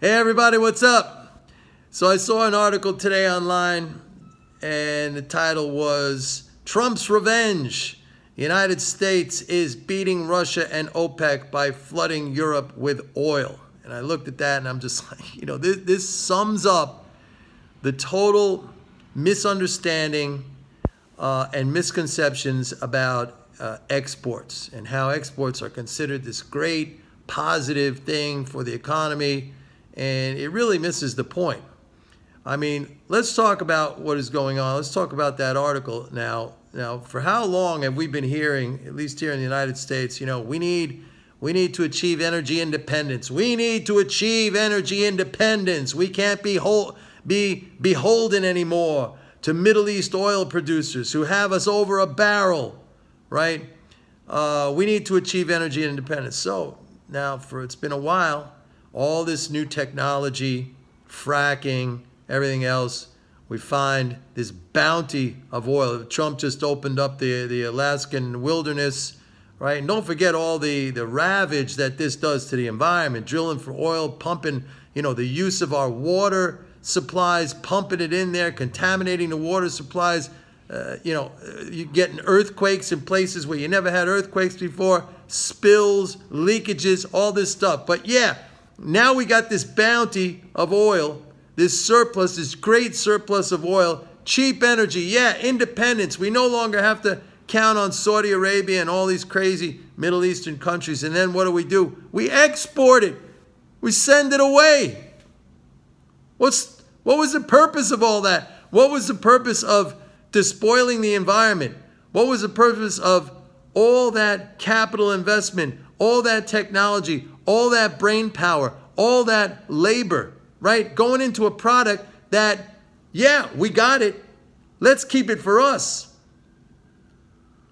Hey everybody, what's up? So I saw an article today online and the title was Trump's Revenge. The United States is beating Russia and OPEC by flooding Europe with oil. And I looked at that and I'm just like, this sums up the total misunderstanding and misconceptions about exports and how exports are considered this great positive thing for the economy. And it really misses the point. I mean, let's talk about what is going on. Let's talk about that article now. Now, for how long have we been hearing, at least here in the United States, we need to achieve energy independence. We need to achieve energy independence. We can't be beholden anymore to Middle East oil producers who have us over a barrel, right? We need to achieve energy independence. So now, it's been a while. All this new technology, fracking, everything else, we find this bounty of oil. Trump just opened up the Alaskan wilderness, right? And don't forget all the ravage that this does to the environment, drilling for oil, pumping, the use of our water supplies, pumping it in there, contaminating the water supplies. You're getting earthquakes in places where you never had earthquakes before, spills, leakages, all this stuff. But yeah, now we got this bounty of oil, this surplus, this great surplus of oil, cheap energy. Yeah, independence. We no longer have to count on Saudi Arabia and all these crazy Middle Eastern countries. And then what do? We export it. We send it away. What was the purpose of all that? What was the purpose of despoiling the environment? What was the purpose of all that capital investment, all that technology, all that brain power, all that labor, right? Going into a product that, yeah, we got it. Let's keep it for us.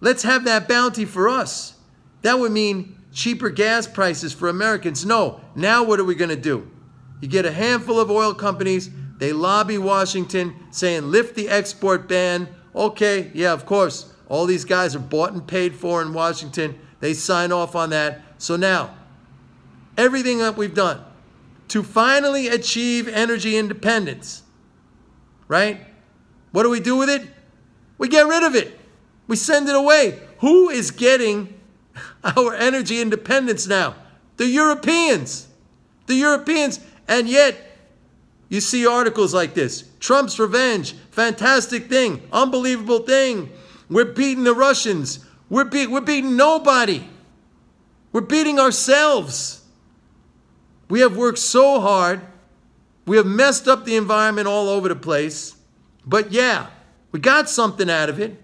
Let's have that bounty for us. That would mean cheaper gas prices for Americans. No, now what are we going to do? You get a handful of oil companies. They lobby Washington saying, lift the export ban. Okay, yeah, of course. All these guys are bought and paid for in Washington. They sign off on that. So now, everything that we've done to finally achieve energy independence, right? What do we do with it? We get rid of it. We send it away. Who is getting our energy independence now? The Europeans. The Europeans. And yet, you see articles like this. Trump's revenge. Fantastic thing. Unbelievable thing. We're beating the Russians. We're beating nobody. We're beating ourselves. We have worked so hard. We have messed up the environment all over the place. But yeah, we got something out of it.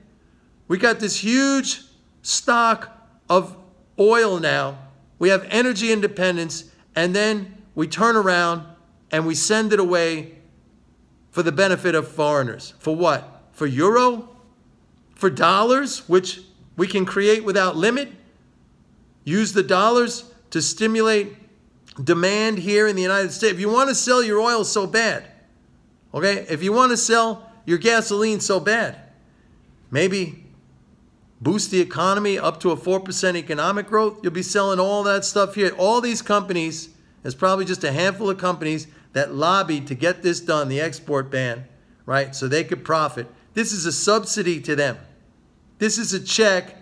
We got this huge stock of oil now. We have energy independence. And then we turn around and we send it away for the benefit of foreigners. For what? For euro? For dollars, which we can create without limit? Use the dollars to stimulate demand here in the United States. If you want to sell your oil so bad, okay? If you want to sell your gasoline so bad, maybe boost the economy up to a 4% economic growth. You'll be selling all that stuff here. All these companies, there's probably just a handful of companies that lobbied to get this done, the export ban, right? So they could profit. This is a subsidy to them. This is a check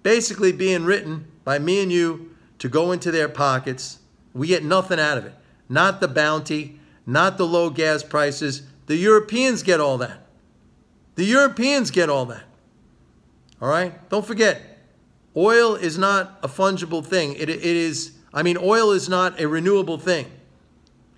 basically being written by me and you to go into their pockets. We get nothing out of it. Not the bounty, not the low gas prices. The Europeans get all that. The Europeans get all that. All right? Don't forget, oil is not a fungible thing. Oil is not a renewable thing.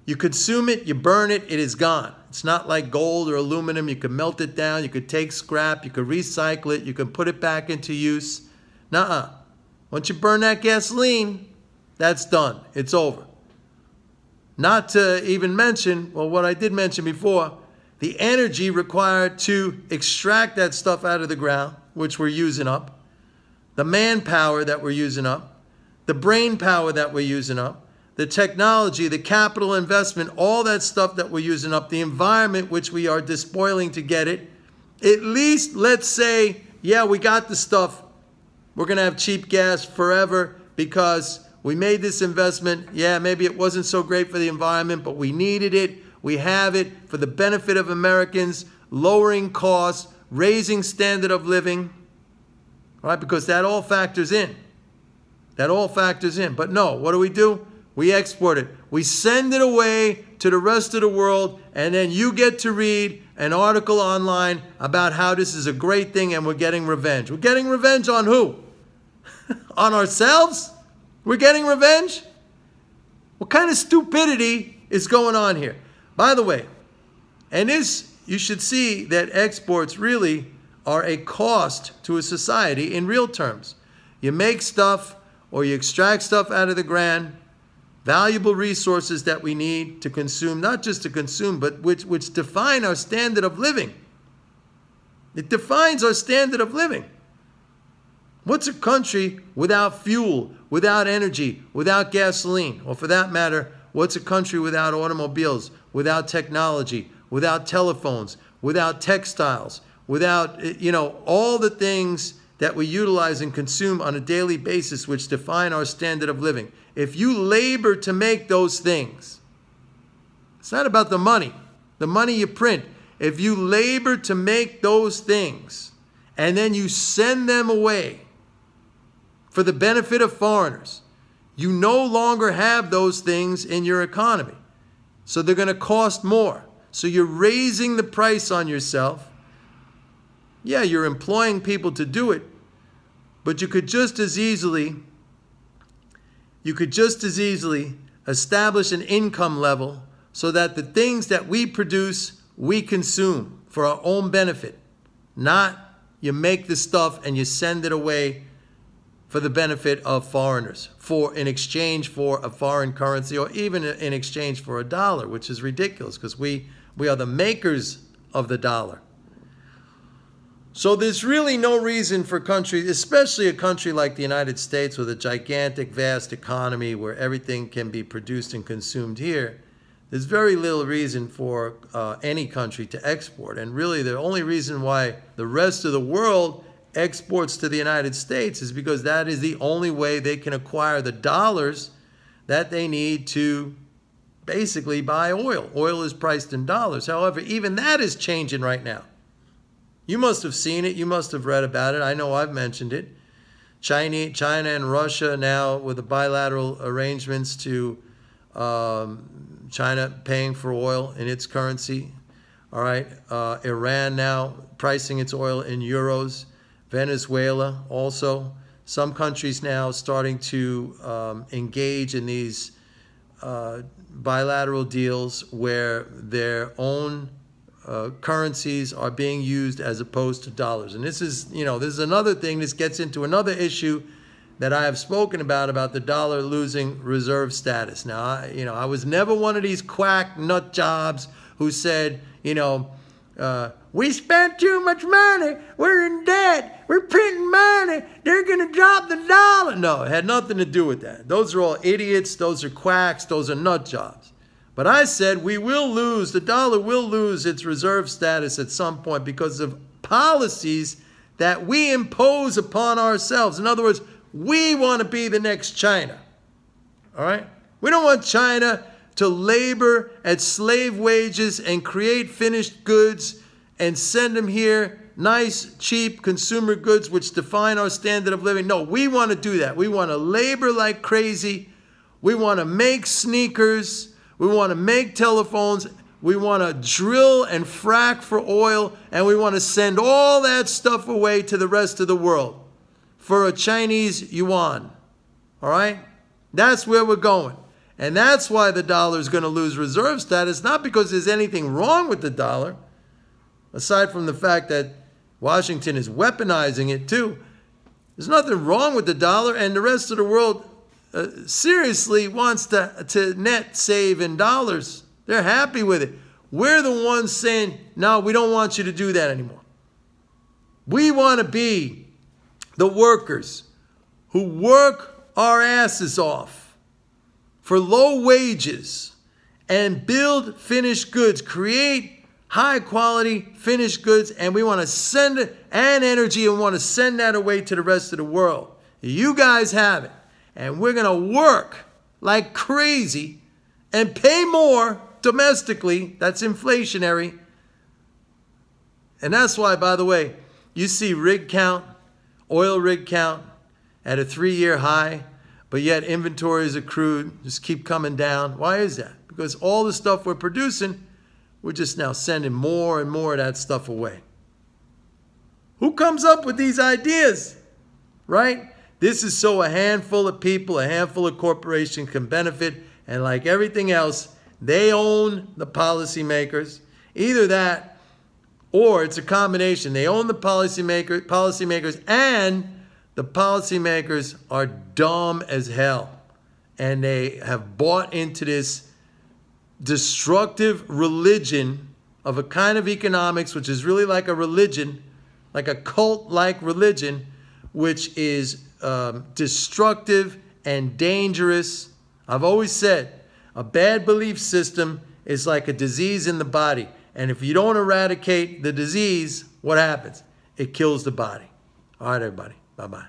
You consume it, you burn it, it is gone. It's not like gold or aluminum. You can melt it down. You could take scrap. You could recycle it. You can put it back into use. Nuh-uh. Once you burn that gasoline, that's done. It's over. Not to even mention, well, what I did mention before, the energy required to extract that stuff out of the ground, which we're using up, the manpower that we're using up, the brain power that we're using up, the technology, the capital investment, all that stuff that we're using up, the environment which we are despoiling to get it. At least let's say, yeah, we got the stuff. We're going to have cheap gas forever because We made this investment. Yeah, maybe it wasn't so great for the environment, but we needed it. We have it for the benefit of Americans, lowering costs, raising standard of living, right? Because that all factors in. That all factors in. But no, what do? We export it. We send it away to the rest of the world, and then you get to read an article online about how this is a great thing and we're getting revenge. We're getting revenge on who? On ourselves? We're getting revenge? What kind of stupidity is going on here? By the way, and this, you should see that exports really are a cost to a society in real terms. You make stuff or you extract stuff out of the ground, valuable resources that we need to consume, not just to consume, but which define our standard of living. It defines our standard of living. What's a country without fuel, without energy, without gasoline? Or for that matter, what's a country without automobiles, without technology, without telephones, without textiles, without, all the things that we utilize and consume on a daily basis which define our standard of living? If you labor to make those things, it's not about the money you print. If you labor to make those things and then you send them away for the benefit of foreigners, you no longer have those things in your economy. So they're going to cost more. So you're raising the price on yourself. Yeah, you're employing people to do it, but you could just as easily establish an income level so that the things that we produce, we consume for our own benefit. Not you make the stuff and you send it away for the benefit of foreigners, in exchange for a foreign currency, or even in exchange for a dollar, which is ridiculous because we are the makers of the dollar. So there's really no reason for countries, especially a country like the United States with a gigantic, vast economy where everything can be produced and consumed here. There's very little reason for any country to export. And really the only reason why the rest of the world exports to the United States is because that is the only way they can acquire the dollars that they need to basically buy oil. Oil is priced in dollars. However, even that is changing right now. You must have seen it. You must have read about it. I know I've mentioned it. China and Russia now with the bilateral arrangements to China paying for oil in its currency. All right. Iran now pricing its oil in euros. Venezuela also. Some countries now starting to engage in these bilateral deals where their own currencies are being used as opposed to dollars. And this is another thing. This gets into another issue that I have spoken about the dollar losing reserve status. Now, I was never one of these quack nut jobs who said, we spent too much money. We're in debt. We're printing money. They're going to drop the dollar. No, it had nothing to do with that. Those are all idiots. Those are quacks. Those are nut jobs. But I said the dollar will lose its reserve status at some point because of policies that we impose upon ourselves. In other words, we want to be the next China. All right? We don't want China to labor at slave wages and create finished goods and send them here, nice, cheap consumer goods which define our standard of living. No, we want to do that. We want to labor like crazy. We want to make sneakers. We want to make telephones. We want to drill and frack for oil. And we want to send all that stuff away to the rest of the world for a Chinese yuan. All right? That's where we're going. And that's why the dollar is going to lose reserve status, not because there's anything wrong with the dollar, aside from the fact that Washington is weaponizing it too. There's nothing wrong with the dollar, and the rest of the world seriously wants to net save in dollars. They're happy with it. We're the ones saying, no, we don't want you to do that anymore. We want to be the workers who work our asses off for low wages and build finished goods, create high quality finished goods, and we want to send it and energy and want to send that away to the rest of the world. You guys have it. and we're going to work like crazy and pay more domestically. That's inflationary. And that's why, by the way, you see rig count, oil rig count at a 3-year high, but yet inventories of crude just keep coming down. Why is that? Because all the stuff we're producing, we're just now sending more and more of that stuff away. Who comes up with these ideas, right? This is so a handful of people, a handful of corporations can benefit, and like everything else, they own the policymakers. Either that, or it's a combination. They own the policymakers, and the policymakers are dumb as hell. And they have bought into this destructive religion of a kind of economics, which is really like a religion, like a cult-like religion, which is destructive and dangerous. I've always said, a bad belief system is like a disease in the body. And if you don't eradicate the disease, what happens? It kills the body. All right, everybody. Bye-bye.